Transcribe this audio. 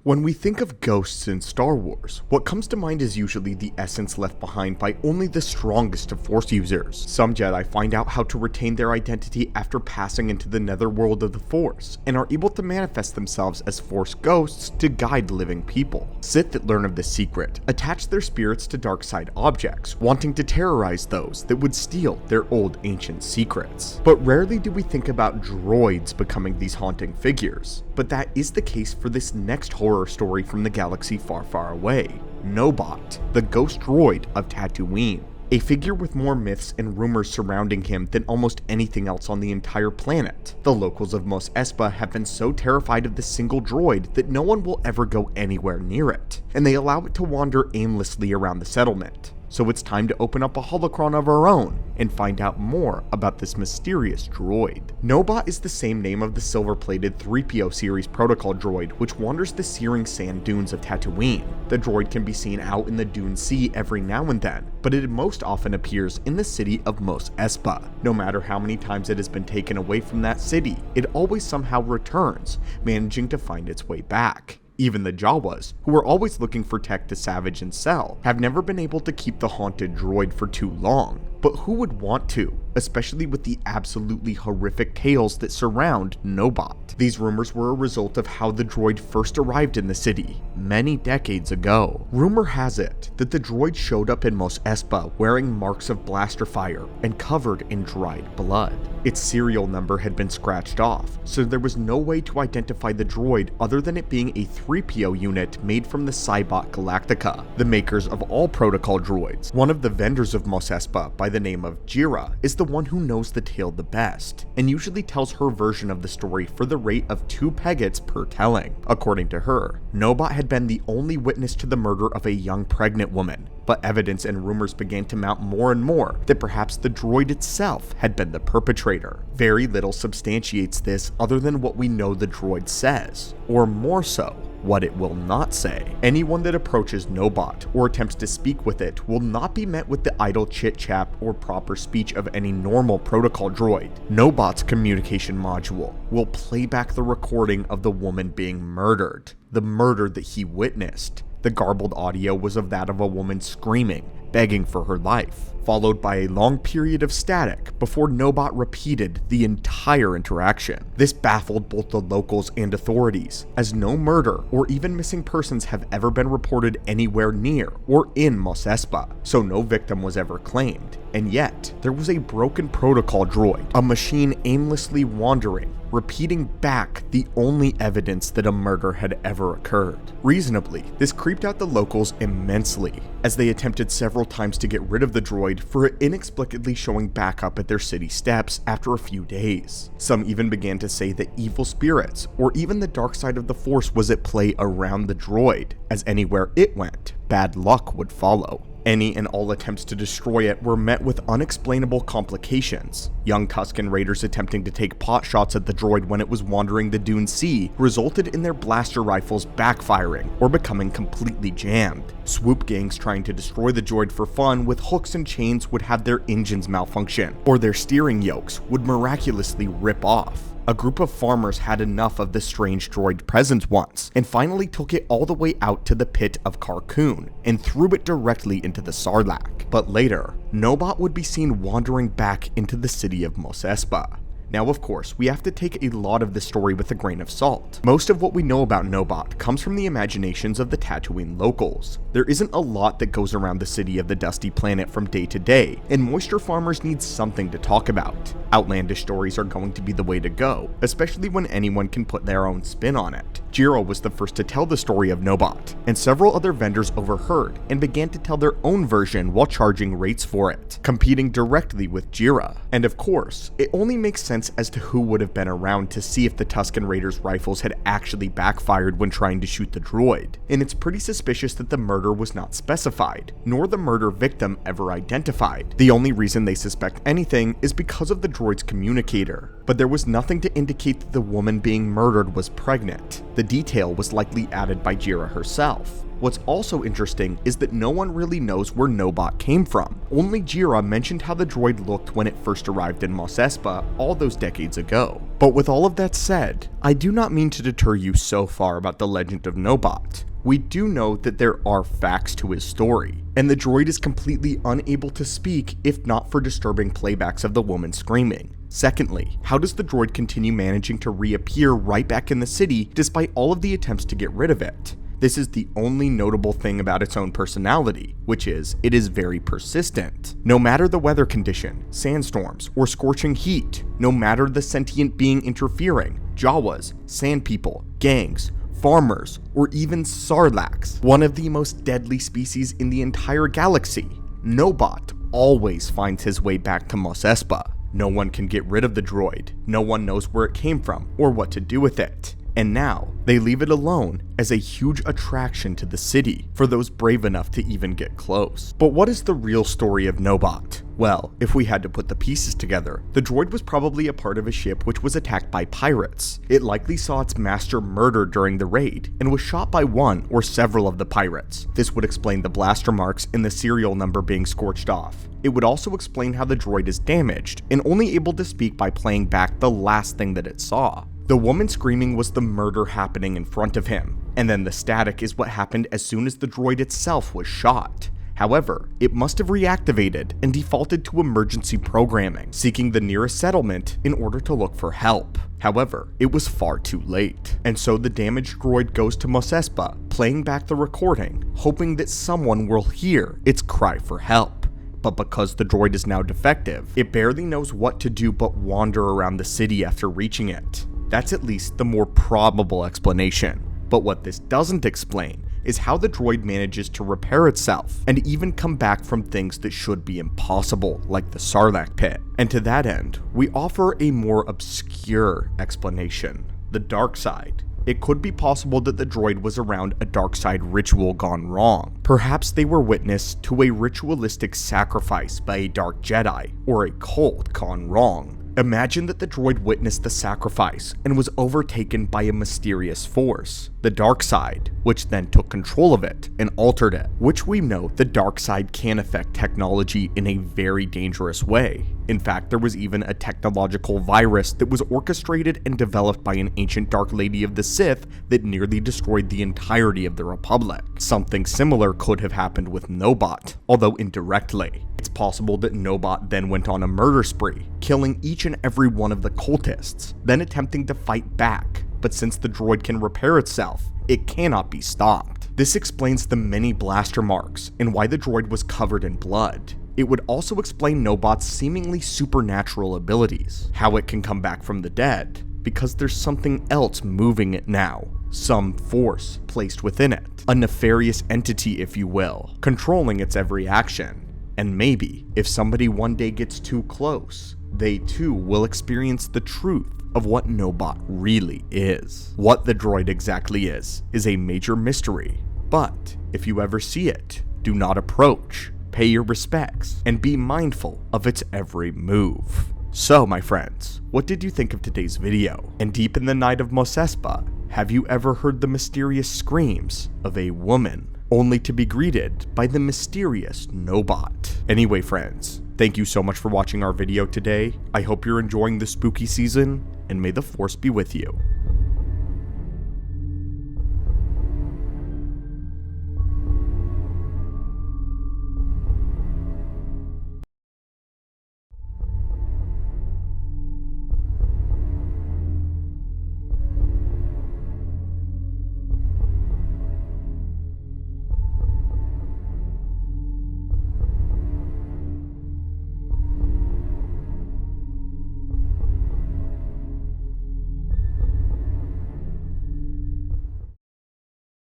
When we think of ghosts in Star Wars, what comes to mind is usually the essence left behind by only the strongest of Force users. Some Jedi find out how to retain their identity after passing into the netherworld of the Force, and are able to manifest themselves as Force ghosts to guide living people. Sith that learn of this secret attach their spirits to dark side objects, wanting to terrorize those that would steal their old ancient secrets. But rarely do we think about droids becoming these haunting figures. But that is the case for this next horror story from the galaxy far, far away. Nobot, the ghost droid of Tatooine. A figure with more myths and rumors surrounding him than almost anything else on the entire planet. The locals of Mos Espa have been so terrified of this single droid that no one will ever go anywhere near it, and they allow it to wander aimlessly around the settlement. So it's time to open up a holocron of our own and find out more about this mysterious droid. Nobot is the same name of the silver-plated 3PO series protocol droid which wanders the searing sand dunes of Tatooine. The droid can be seen out in the Dune Sea every now and then, but it most often appears in the city of Mos Espa. No matter how many times it has been taken away from that city, it always somehow returns, managing to find its way back. Even the Jawas, who are always looking for tech to savage and sell, have never been able to keep the haunted droid for too long. But who would want to, especially with the absolutely horrific tales that surround Nobot? These rumors were a result of how the droid first arrived in the city, many decades ago. Rumor has it that the droid showed up in Mos Espa wearing marks of blaster fire and covered in dried blood. Its serial number had been scratched off, so there was no way to identify the droid other than it being a 3PO unit made from the Cybot Galactica, the makers of all protocol droids. One of the vendors of Mos Espa, by the name of Jira, is the one who knows the tale the best, and usually tells her version of the story for the rate of 2 peggets per telling. According to her, Nobot had been the only witness to the murder of a young pregnant woman, but evidence and rumors began to mount more and more that perhaps the droid itself had been the perpetrator. Very little substantiates this other than what we know the droid says, or more so, what it will not say. Anyone that approaches Nobot or attempts to speak with it will not be met with the idle chit-chat or proper speech of any normal protocol droid. Nobot's communication module will play back the recording of the woman being murdered, the murder that he witnessed. The garbled audio was of that of a woman screaming, begging for her life, followed by a long period of static before Nobot repeated the entire interaction. This baffled both the locals and authorities, as no murder or even missing persons have ever been reported anywhere near or in Mos Espa, so no victim was ever claimed. And yet, there was a broken protocol droid, a machine aimlessly wandering, repeating back the only evidence that a murder had ever occurred. Reasonably, this creeped out the locals immensely, as they attempted several times to get rid of the droid for it inexplicably showing back up at their city steps after a few days. Some even began to say that evil spirits, or even the dark side of the Force was at play around the droid, as anywhere it went, bad luck would follow. Any and all attempts to destroy it were met with unexplainable complications. Young Tusken Raiders attempting to take pot shots at the droid when it was wandering the Dune Sea resulted in their blaster rifles backfiring or becoming completely jammed. Swoop gangs trying to destroy the droid for fun with hooks and chains would have their engines malfunction, or their steering yokes would miraculously rip off. A group of farmers had enough of the strange droid presence once, and finally took it all the way out to the pit of Carcoon, and threw it directly into the Sarlacc. But later, Nobot would be seen wandering back into the city of Mos Espa. Now, of course, we have to take a lot of this story with a grain of salt. Most of what we know about Nobot comes from the imaginations of the Tatooine locals. There isn't a lot that goes around the city of the dusty planet from day to day, and moisture farmers need something to talk about. Outlandish stories are going to be the way to go, especially when anyone can put their own spin on it. Jiro was the first to tell the story of Nobot, and several other vendors overheard and began to tell their own version while charging rates for it, competing directly with Jira. And of course, it only makes sense as to who would have been around to see if the Tusken Raiders' rifles had actually backfired when trying to shoot the droid, and it's pretty suspicious that the murder was not specified, nor the murder victim ever identified. The only reason they suspect anything is because of the droid's communicator, but there was nothing to indicate that the woman being murdered was pregnant. The detail was likely added by Jira herself. What's also interesting is that no one really knows where Nobot came from. Only Jira mentioned how the droid looked when it first arrived in Mos Espa all those decades ago. But with all of that said, I do not mean to deter you so far about the legend of Nobot. We do know that there are facts to his story, and the droid is completely unable to speak if not for disturbing playbacks of the woman screaming. Secondly, how does the droid continue managing to reappear right back in the city despite all of the attempts to get rid of it? This is the only notable thing about its own personality, which is it is very persistent. No matter the weather condition, sandstorms, or scorching heat, no matter the sentient being interfering, Jawas, sand people, gangs, farmers, or even Sarlaccs, one of the most deadly species in the entire galaxy, Nobot always finds his way back to Mos Espa. No one can get rid of the droid, no one knows where it came from or what to do with it. And now, they leave it alone as a huge attraction to the city for those brave enough to even get close. But what is the real story of Nobot? Well, if we had to put the pieces together, the droid was probably a part of a ship which was attacked by pirates. It likely saw its master murdered during the raid, and was shot by one or several of the pirates. This would explain the blaster marks and the serial number being scorched off. It would also explain how the droid is damaged, and only able to speak by playing back the last thing that it saw. The woman screaming was the murder happening in front of him, and then the static is what happened as soon as the droid itself was shot. However, it must have reactivated and defaulted to emergency programming, seeking the nearest settlement in order to look for help. However, it was far too late, and so the damaged droid goes to Mos Espa, playing back the recording, hoping that someone will hear its cry for help. But because the droid is now defective, it barely knows what to do but wander around the city after reaching it. That's at least the more probable explanation. But what this doesn't explain is how the droid manages to repair itself and even come back from things that should be impossible, like the Sarlacc pit. And to that end, we offer a more obscure explanation: the dark side. It could be possible that the droid was around a dark side ritual gone wrong. Perhaps they were witness to a ritualistic sacrifice by a dark Jedi, or a cult gone wrong. Imagine that the droid witnessed the sacrifice and was overtaken by a mysterious force, the dark side, which then took control of it and altered it, which we know the dark side can affect technology in a very dangerous way. In fact, there was even a technological virus that was orchestrated and developed by an ancient Dark Lady of the Sith that nearly destroyed the entirety of the Republic. Something similar could have happened with Nobot, although indirectly. It's possible that Nobot then went on a murder spree, killing each and every one of the cultists, then attempting to fight back. But since the droid can repair itself, it cannot be stopped. This explains the many blaster marks and why the droid was covered in blood. It would also explain Nobot's seemingly supernatural abilities, how it can come back from the dead, because there's something else moving it now. Some force placed within it, a nefarious entity if you will, controlling its every action. And maybe, if somebody one day gets too close, they too will experience the truth of what Nobot really is. What the droid exactly is a major mystery, but if you ever see it, do not approach, pay your respects, and be mindful of its every move. So, my friends, what did you think of today's video? And deep in the night of Mos Espa, have you ever heard the mysterious screams of a woman, only to be greeted by the mysterious Nobot? Anyway, friends, thank you so much for watching our video today. I hope you're enjoying the spooky season, and may the Force be with you.